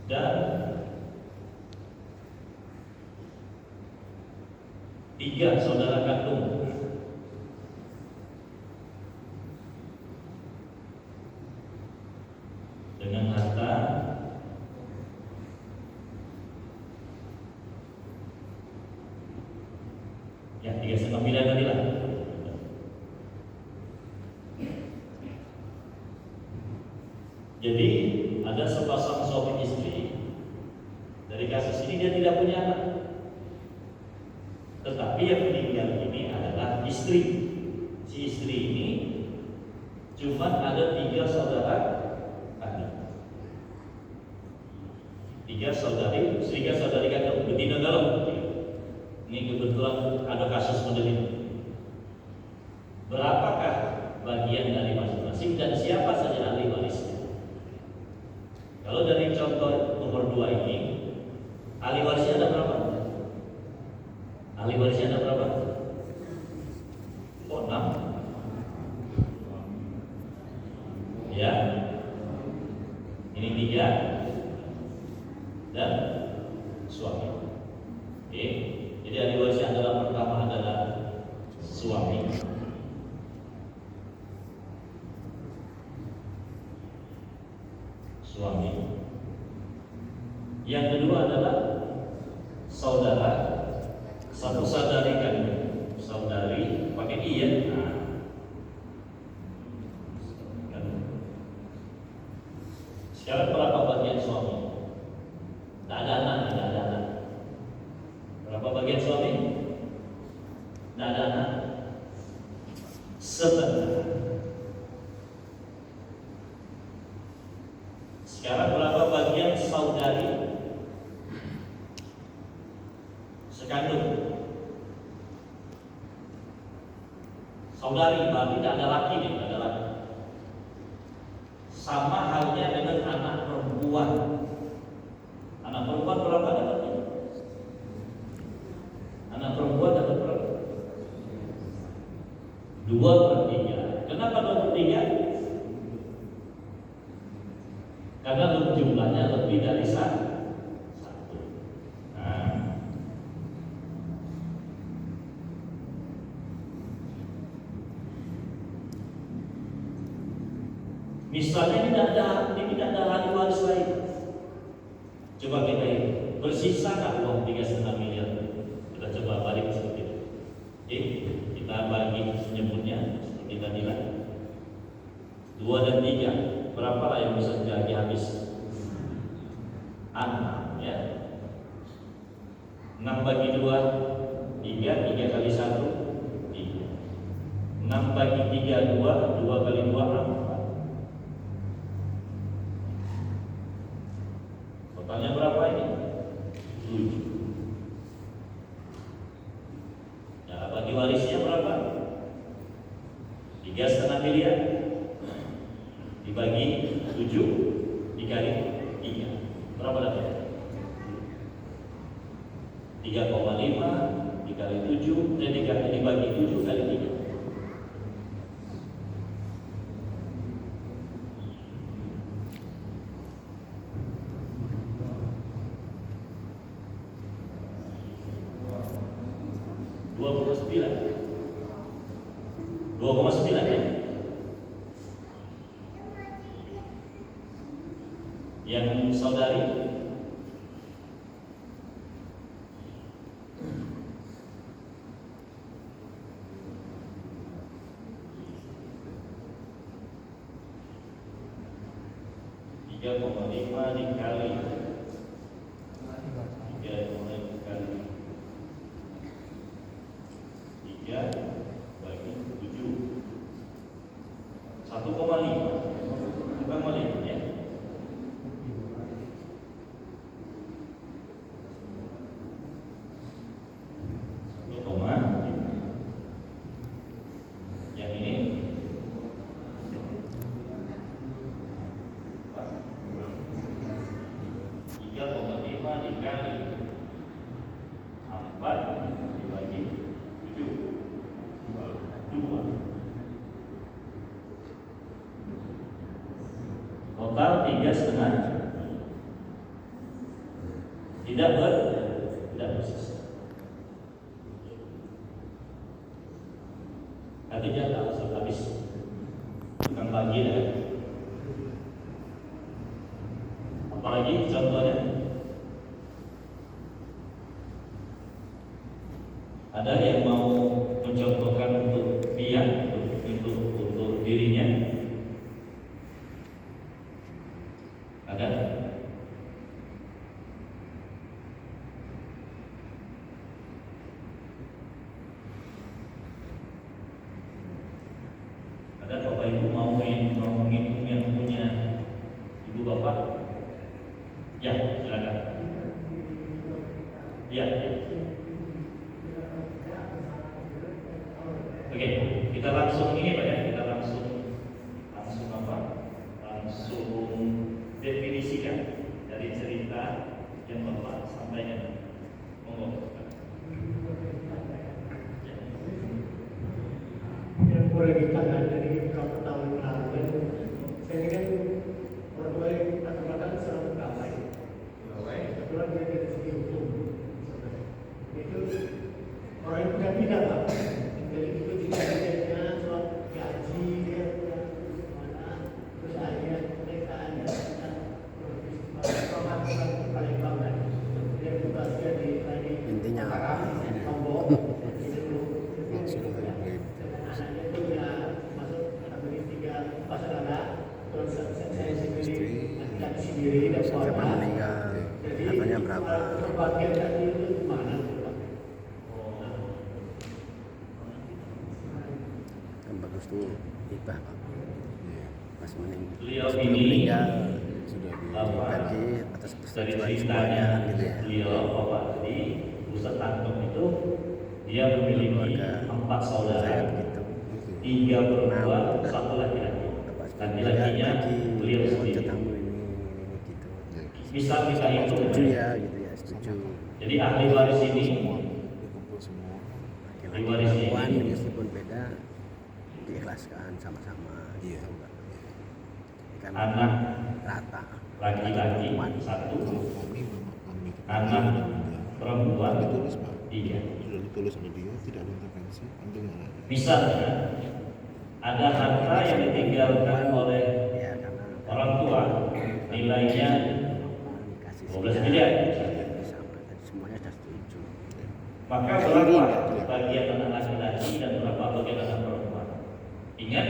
dan 3 saudara kandung. Dengan harta ya 3,5 miliar tadi lah. Jadi ada sepasang suami istri. Dari kasus ini dia tidak punya anak, tetapi yang meninggal ini adalah istri. Si istri ini cuma ada 3 saudara kandung, 3 saudari kandung, betina dalam. Ini kebetulan ada kasus model ini. Berapakah bagian dari masing-masing dan siapa saja ahli warisnya? Kalau dari contoh nomor 2 ini, ahli warisnya ada berapa? Ahli warisnya ada berapa? Oh, 6. Ya. Ini 3 dan suami. Oke. Jadi ahli warisnya adalah pertama adalah suami. Suami. Yang kedua adalah saudara, satu saudari kandung. Saudari pakai i ya. Sekarang berapa bagian suami? Tidak ada anak, tidak ada anak. Berapa bagian suami? Tidak ada anak. Setengah. Sekarang berapa bagian saudari sekandung? Saudari berarti tidak ada laki nih, tidak ada laki. Sama halnya dengan anak perempuan. Anak perempuan berapa dapatnya? Anak perempuan dapat berapa? 2/3. Kenapa 2/3? Karena jumlahnya lebih dari 1. Nah, misalnya ini tidak ada ahli waris lain. Coba kita ini bersisa nggak uang 3,5 miliar? Kita coba balik seperti itu. Oke, kita bagi menyebutnya seperti tadi lah. 2 dan 3. Berapa lah yang bisa dibagi habis? 6 ya. 6 bagi 2 3, 3 kali 1 3. 6 bagi 3 2, 2 kali 2 4. Totalnya berapa ini? 7. Ya, bagi warisnya berapa? 3,5 miliar dibagi 7 dikali 3. Berapa dapatnya? 3,5 dikali 7 dan dibagi 7 kali 3. Yang saudari tiga koma lima dikali 3 bagi 7 1,5 bukan boleh ya. Yang ini 3,5 dikali 4 dibagi 7 2. Total 3,5. tidak bersisa. Artinya tak habis bukan bagi ya. Apalagi contohnya ada yang mau mencontohkan untuk dia, untuk dirinya. Ada? Ada Bapak Ibu mau menghitung yang punya Ibu Bapak? Ya, silakan. Ya. Oke, kita langsung ini Pak ya, kita langsung apa? Langsung definisikan dari cerita yang Bapak sampaikan. Monggo. Yang boleh dikatakan dari beberapa tahun lalu, saya ingin orang tua yang kata-kata selalu damai. Kebetulan dia dari segi hukum, itu orang yang punya bidang lah. Jadi itu tidak soal gaji dia punya mana, terus ayah mereka ada pemasukan paling banget. Dia tugasnya di intinya Lombok. siapa meninggal katanya berapa kan bagus tuh hibah Pak pas Beliau sebelum ini meninggal sudah dibagi atas dari persetujuan ceritanya semuanya gitu ya. beliau Bapak tadi Ustaz Antum itu dia memiliki Keluarga 4 saudara, saya begitu 3 perempuan, Nah, 1 laki-laki. Bapak Laki-lakinya beliau sendiri. tamu ini gitu Bisa kita hitung. setuju ya gitu ya setuju Jadi ahli waris ini dikumpul semua. laki-laki Diwarisi. perempuan meskipun beda diikhlaskan sama-sama Iya. gitu, Pak. Kan anak rata laki-laki perempuan. 1, Kalau kami memahami anak perempuan ditulis Pak, 3. sudah ditulis sama dia, tidak ada intervensi, ambil yang lain. Misalnya ada harta yang ditinggalkan oleh ya karena orang tua nilainya dikasih 12 miliar. sama dan semuanya sudah setuju Maka berapa bagian anak laki-laki dan berapa bagian anak perempuan? Ingat,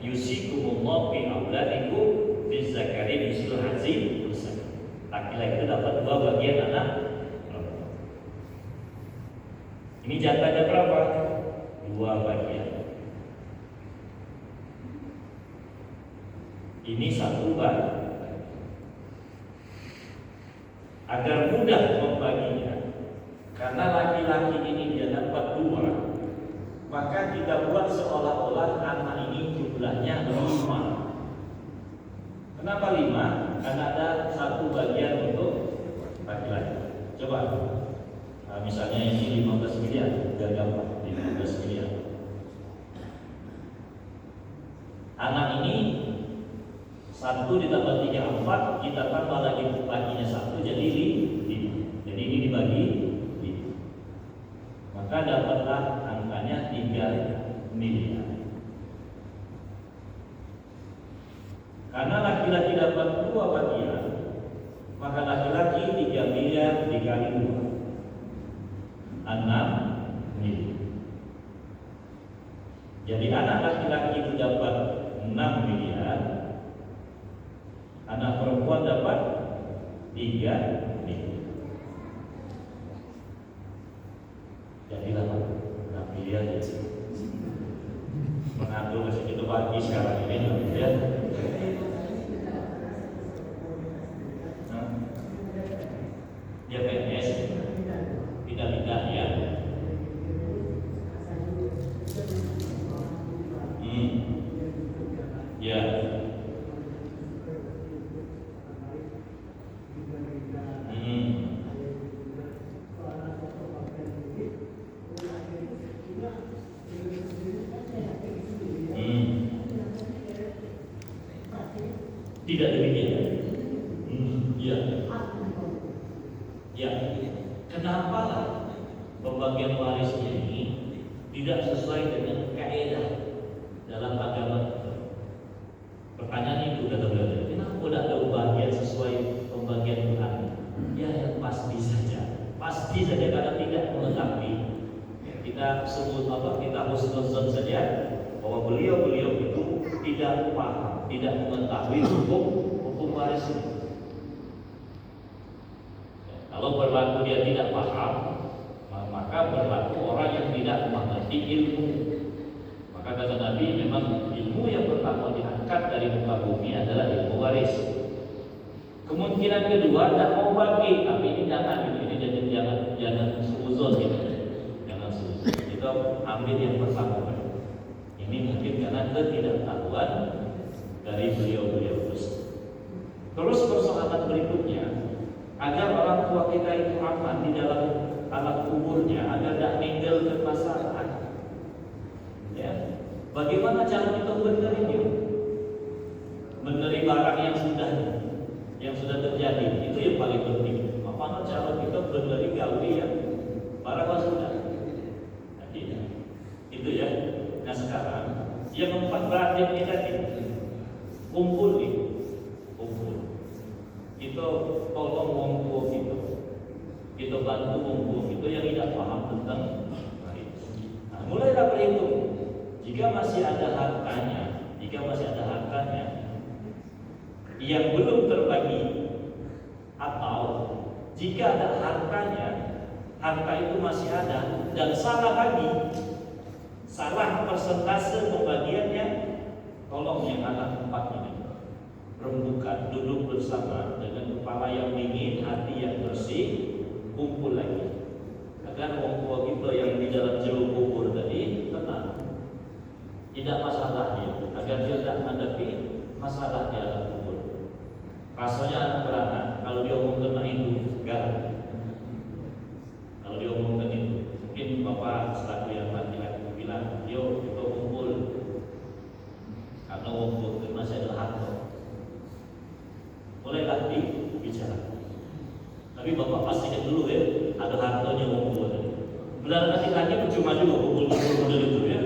yusikumullah fi auladikum bizakari misil hazil unsay. Laki-laki itu dapat 2 bagian anak perempuan. Ini jatahnya berapa? 2 bagian. Ini 1 bagian. Agar mudah membaginya, karena laki-laki ini dia dapat 2, maka kita buat seolah-olah anak ini jumlahnya 5. Kenapa 5? Karena ada 1 bagian untuk laki-laki. Coba, misalnya ini 15 miliar, biar gampang, 15 miliar. Anak ini 1 ditambah 3, 4, kita tambah lagi baginya 1, jadi 5. Jadi ini dibagi 5. Maka dapatlah angkanya 3 miliar. Karena laki-laki dapat 2 bagian, maka laki-laki 3 miliar dikali 2, 6 miliar. Jadi anak laki-laki itu dapat 6 miliar, anak perempuan dapat 3 miliar. Jadilah 6 miliar ya. Mengatur masih itu pagi sekarang ini ya. Dia PNS, tidak ya. Ya. Tidak demikian. Ya. Ya, kenapa lah pembagian warisnya ini tidak sesuai dengan kaidah dalam agama kita? Pertanyaan itu kata beliau, kenapa tidak ada pembagian sesuai pembagian Quran? Ya, yang pasti saja karena tidak mengetahui. Kita sebut apa? Kita husnuzon saja bahwa beliau itu tidak paham, tidak mengetahui hukum waris ini. Kalau berlaku dia tidak paham, maka berlaku orang yang tidak mengerti ilmu. Maka kata Nabi, memang ilmu yang pertama diangkat dari muka bumi adalah ilmu waris. Kemungkinan kedua, tidak mau bagi, tapi ini jangan suuzon gitu. Jangan suuzon. Itu ambil yang pertama. Ini mungkin karena ketidaktahuan dari beliau tersebut. Terus persoalan berikutnya, agar orang tua kita itu aman di dalam alam kuburnya, agar tidak meninggal bermasalah. Ya, bagaimana cara kita benerinnya? Beneri barang yang sudah terjadi, itu yang paling penting. Bagaimana cara kita beneri gauli yang barang yang sudah? Itu ya. Nah sekarang yang empat batin kita ini kumpul. Itu tolong wong tua kita bantu wong tua itu yang tidak paham tentang waris. Nah, mulai dari itu, jika masih ada hartanya yang belum terbagi, atau jika ada harta itu masih ada dan salah persentase pembagiannya, tolong yang anak empat ini rembukan, duduk bersama dengan kepala yang dingin, hati yang bersih, kumpul lagi agar orang tua kita yang di dalam jeruk kubur tadi tenang, tidak masalah dia, agar dia tidak menghadapi masalah di dalam kubur. Rasanya anak beranak kalau dia omongkan itu galak. Kalau dia omongkan itu, mungkin bapak selaku yang laki-laki bilang, yo kita kumpul karena kumpul itu masih ada harta. Mulailah bicara. Tapi bapak pastikan dulu ya, ada hartanya kumpul. Benar laki-laki percuma juga kumpul model itu ya.